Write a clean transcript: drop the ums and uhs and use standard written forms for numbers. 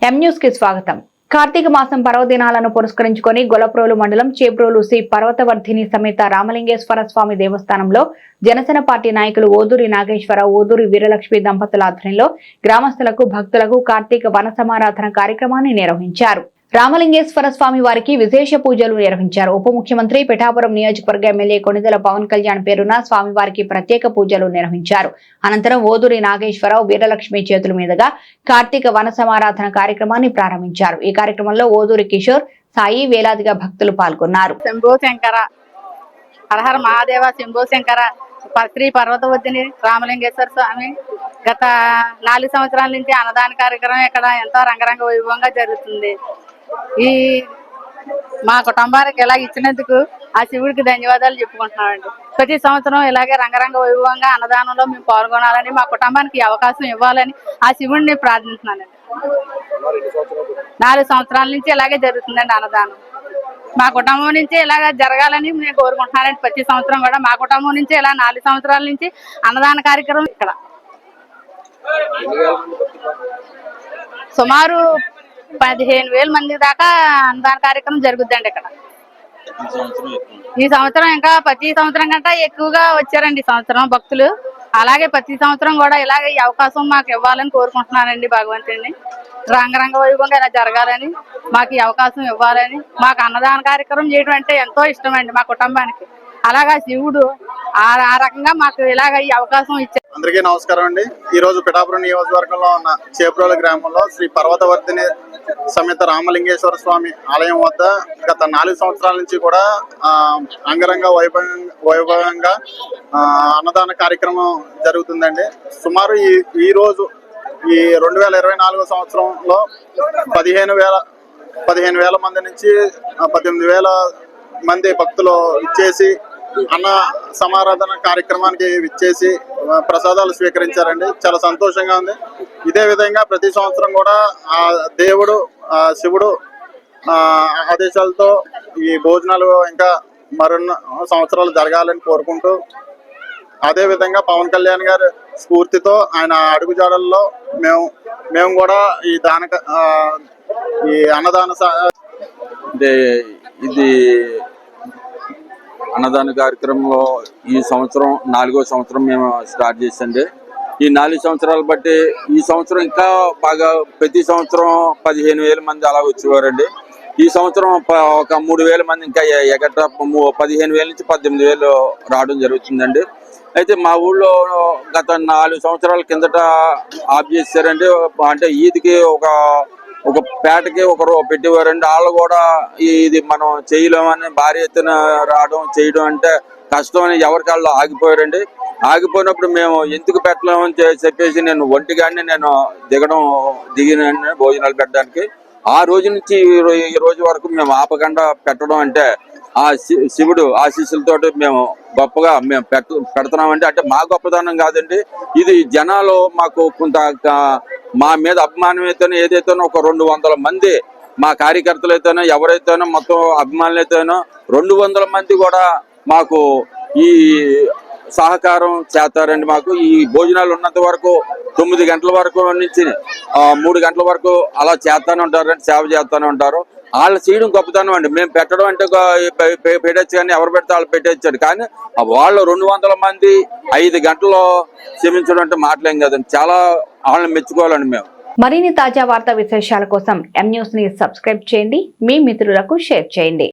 M news కి స్వాగతం. కార్తీక మాసం పర్వదినాలను పురస్కరించుకొని గొల్లప్రోలు మండలం చేబ్రోలు శ్రీ పర్వతవర్ధిని సమేత రామలింగేశ్వర స్వామి దేవస్థానంలో జనసేన పార్టీ నాయకులు ఓదూరి నాగేశ్వరరావు, ఓదూరి వీరలక్ష్మి దంపతుల ఆధ్వర్యంలో గ్రామస్తులకు, భక్తులకు కార్తీక వన సమారాధన కార్యక్రమాన్ని నిర్వహించారు. రామలింగేశ్వర స్వామి వారికి విశేష పూజలు నిర్వహించారు. ఉప ముఖ్యమంత్రి పిఠాపురం నియోజకవర్గ ఎమ్మెల్యే కొణిదెల పవన్ కళ్యాణ్ పేరున స్వామివారికి ప్రత్యేక పూజలు నిర్వహించారు. అనంతరం ఓదూరి నాగేశ్వరరావు, వీరలక్ష్మి చేతుల మీదుగా కార్తీక వన సమారాధన కార్యక్రమాన్ని ప్రారంభించారు. ఈ కార్యక్రమంలో ఓదూరి కిషోర్, సాయి వేలాదిగా భక్తులు పాల్గొన్నారు. శంభో శంకర, హరహర మహాదేవ, శంభో శంకర. శ్రీ పర్వతవర్ధిని రామలింగేశ్వర స్వామి గత 4 సంవత్సరాల నుంచి అన్నదాన కార్యక్రమం ఇక్కడ ఎంతో రంగరంగ వైభవంగా జరుగుతుంది. ఈ మా కుటుంబానికి ఇలా ఇచ్చినందుకు ఆ శివుడికి ధన్యవాదాలు చెప్పుకుంటున్నామండి. ప్రతి సంవత్సరం ఇలాగే రంగరంగ వైభవంగా అన్నదానంలో మేము పాల్గొనాలని, మా కుటుంబానికి అవకాశం ఇవ్వాలని ఆ శివుడిని ప్రార్థిస్తున్నానండి. 4 సంవత్సరాల నుంచి ఇలాగే జరుగుతుందండి అన్నదానం. మా కుటుంబం నుంచి ఇలాగ జరగాలని నేను కోరుకుంటున్నానండి. ప్రతి సంవత్సరం కూడా మా కుటుంబం నుంచి ఇలా 4 సంవత్సరాల నుంచి అన్నదాన కార్యక్రమం ఇక్కడ సుమారు 15,000 మంది దాకా అన్నదాన కార్యక్రమం జరుగుద్దండి ఇక్కడ. ఈ సంవత్సరం ఇంకా ప్రతి సంవత్సరం కంటే ఎక్కువగా వచ్చారండి ఈ సంవత్సరం భక్తులు. అలాగే ప్రతి సంవత్సరం కూడా ఇలాగే ఈ అవకాశం మాకు ఇవ్వాలని కోరుకుంటున్నానండి భగవంతుడిని. రంగరంగ వైభవంగా ఇలా జరగాలని, మాకు ఈ అవకాశం ఇవ్వాలని, మాకు అన్నదాన కార్యక్రమం చేయడం అంటే ఎంతో ఇష్టం అండి మా కుటుంబానికి. అలాగా శివుడు ఆ రకంగా మాకు ఇలాగ ఈ అవకాశం ఇచ్చారు. అందరికీ నమస్కారం అండి. ఈ రోజు పిఠాపురం నియోజకవర్గంలో ఉన్న చేబ్రోలు గ్రామంలో శ్రీ పర్వతవర్ధిని సమేత రామలింగేశ్వర స్వామి ఆలయం వద్ద గత 4 సంవత్సరాల నుంచి కూడా అంగరంగ వైభవంగా అన్నదాన కార్యక్రమం జరుగుతుందండి. సుమారు ఈ రోజు ఈ 2024 సంవత్సరంలో 15,000 మంది నుంచి 18,000 మంది భక్తులు ఇచ్చేసి అన్న సమారాధన కార్యక్రమానికి విచ్చేసి ప్రసాదాలు స్వీకరించారండి. చాలా సంతోషంగా ఉంది. ఇదే విధంగా ప్రతి సంవత్సరం కూడా ఆ దేవుడు, శివుడు ఆదేశాలతో ఈ భోజనాలు ఇంకా మరిన్ని సంవత్సరాలు జరగాలని కోరుకుంటూ, అదే విధంగా పవన్ కళ్యాణ్ గారి స్ఫూర్తితో ఆయన అడుగుజాడల్లో మేము కూడా ఈ అన్నదాన ఇది అన్నదాన కార్యక్రమంలో ఈ సంవత్సరం 4వ సంవత్సరం మేము స్టార్ట్ చేసండి. ఈ 4 సంవత్సరాలు బట్టి ఈ సంవత్సరం ఇంకా బాగా, ప్రతి సంవత్సరం 15,000 మంది అలా వచ్చేవారండి. ఈ సంవత్సరం ఒక 3,000 మంది ఇంకా ఎగట్రా 15,000 నుంచి 18,000 రావడం జరుగుతుందండి. అయితే మా ఊళ్ళో గత 4 సంవత్సరాల కిందట ఆఫ్ చేశారండి. అంటే ఈదికి ఒక పేటకి ఒకరు పెట్టేవారండి. వాళ్ళు కూడా ఇది మనం చేయలేమని భారీ ఎత్తున రావడం చేయడం అంటే కష్టం అని ఎవరికి వాళ్ళు ఆగిపోయారండి. ఆగిపోయినప్పుడు మేము ఎందుకు పెట్టలేమని చెప్పేసి నేను ఒంటిగానే నేను దిగిన భోజనాలు పెట్టడానికి. ఆ రోజు నుంచి ఈ రోజు వరకు మేము ఆపకుండా పెట్టడం అంటే ఆ శివుడు ఆశీస్సులతోటి మేము గొప్పగా మేము పెడుతున్నామండి. అంటే మా గొప్పతనం కాదండి, ఇది జనాలు మాకు కొంత మా మీద అభిమానం ఏదైతేనో ఒక 200 మంది మా కార్యకర్తలైతేనో ఎవరైతేనో మొత్తం అభిమానులైతేనో 200 మంది కూడా మాకు ఈ సహకారం చేస్తారండి. మాకు ఈ భోజనాలు ఉన్నంత వరకు 9 గంటల వరకు నుంచి 3 గంటల వరకు అలా చేస్తానే ఉంటారండి, సేవ చేస్తానే ఉంటారు. వాళ్ళు చేయడం గొప్పతనం అండి. మేము పెట్టడం అంటే పెట్టచ్చు, కానీ ఎవరు పెడితే వాళ్ళు పెట్టేచ్చాడు. కానీ వాళ్ళు 200 మంది 5 గంటలు క్షమించడం అంటే మాటలేం కదండి. చాలా వాళ్ళని మెచ్చుకోవాలండి మేము. మరిన్ని తాజా వార్తా విశేషాల కోసం ఎం న్యూస్ ని సబ్స్క్రైబ్ చేయండి, మీ మిత్రులకు షేర్ చేయండి.